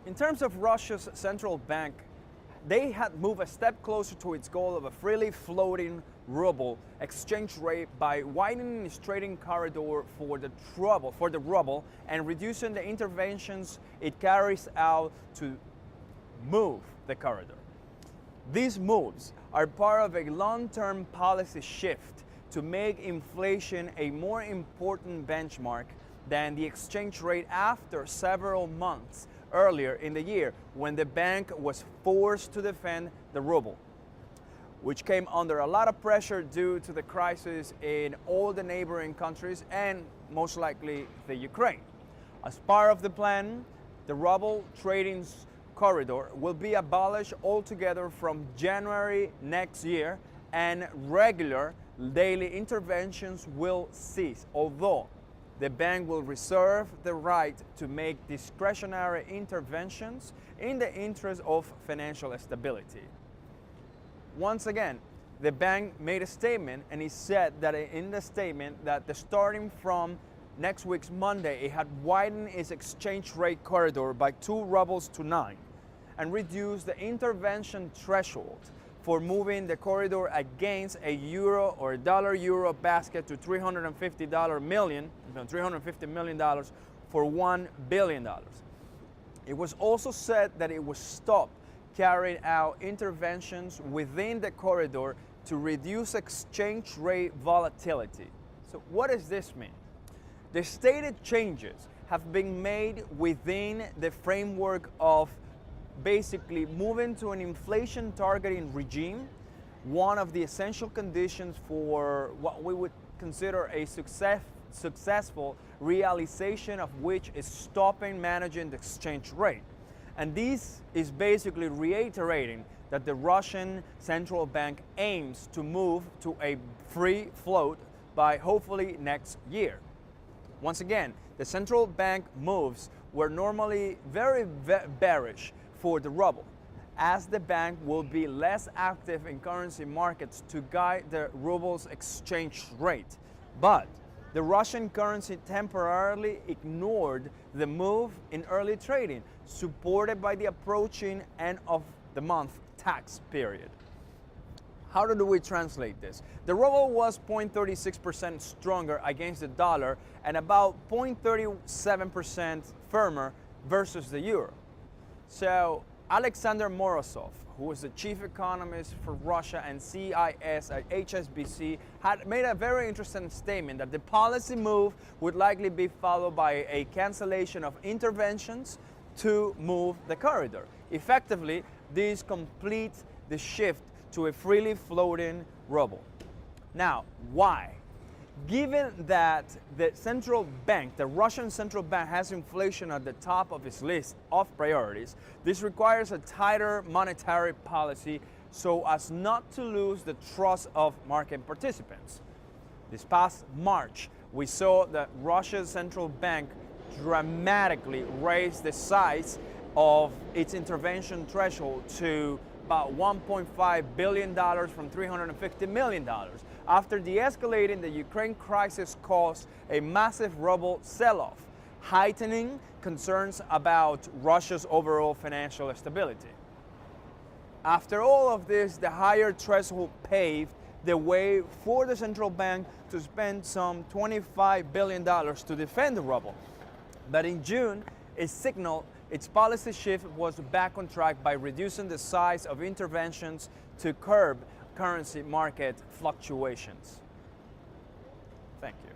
In terms of Russia's central bank, they had moved a step closer to its goal of a freely floating ruble exchange rate by widening its trading corridor for the ruble and reducing the interventions it carries out to move the corridor. These moves are part of a long-term policy shift to make inflation a more important benchmark than the exchange rate after several months earlier in the year when the bank was forced to defend the ruble, which came under a lot of pressure due to the crisis in all the neighboring countries and most likely the Ukraine. As part of the plan, the ruble trading corridor will be abolished altogether from January next year, and regular daily interventions will cease, although the bank will reserve the right to make discretionary interventions in the interest of financial stability. Once again, the bank made a statement, and it said that in the statement that starting from next week's Monday, it had widened its exchange rate corridor by 2 rubles to 9 and reduced the intervention threshold for moving the corridor against a euro or dollar-euro basket to $350 million for $1 billion. It was also said that it would stop carrying out interventions within the corridor to reduce exchange rate volatility. So what does this mean? The stated changes have been made within the framework of basically moving to an inflation targeting regime, one of the essential conditions for what we would consider a successful realization of which is stopping managing the exchange rate. And this is basically reiterating that the Russian central bank aims to move to a free float by hopefully next year. Once again, the central bank moves were normally very bearish for the ruble, as the bank will be less active in currency markets to guide the ruble's exchange rate. But the Russian currency temporarily ignored the move in early trading, supported by the approaching end of the month tax period. How do we translate this? The ruble was 0.36% stronger against the dollar and about 0.37% firmer versus the euro. So Alexander Morozov, who is the chief economist for Russia and CIS at HSBC, had made a very interesting statement that the policy move would likely be followed by a cancellation of interventions to move the corridor. Effectively, this completes the shift to a freely floating ruble. Now, why? Given that the central bank, the Russian central bank, has inflation at the top of its list of priorities, this requires a tighter monetary policy so as not to lose the trust of market participants. This past March, we saw that Russia's central bank dramatically raised the size of its intervention threshold to about $1.5 billion from $350 million. After de-escalating the Ukraine crisis caused a massive ruble sell-off, heightening concerns about Russia's overall financial stability. After all of this, the higher threshold paved the way for the central bank to spend some $25 billion to defend the ruble. But in June, it signaled its policy shift was back on track by reducing the size of interventions to curb currency market fluctuations. Thank you.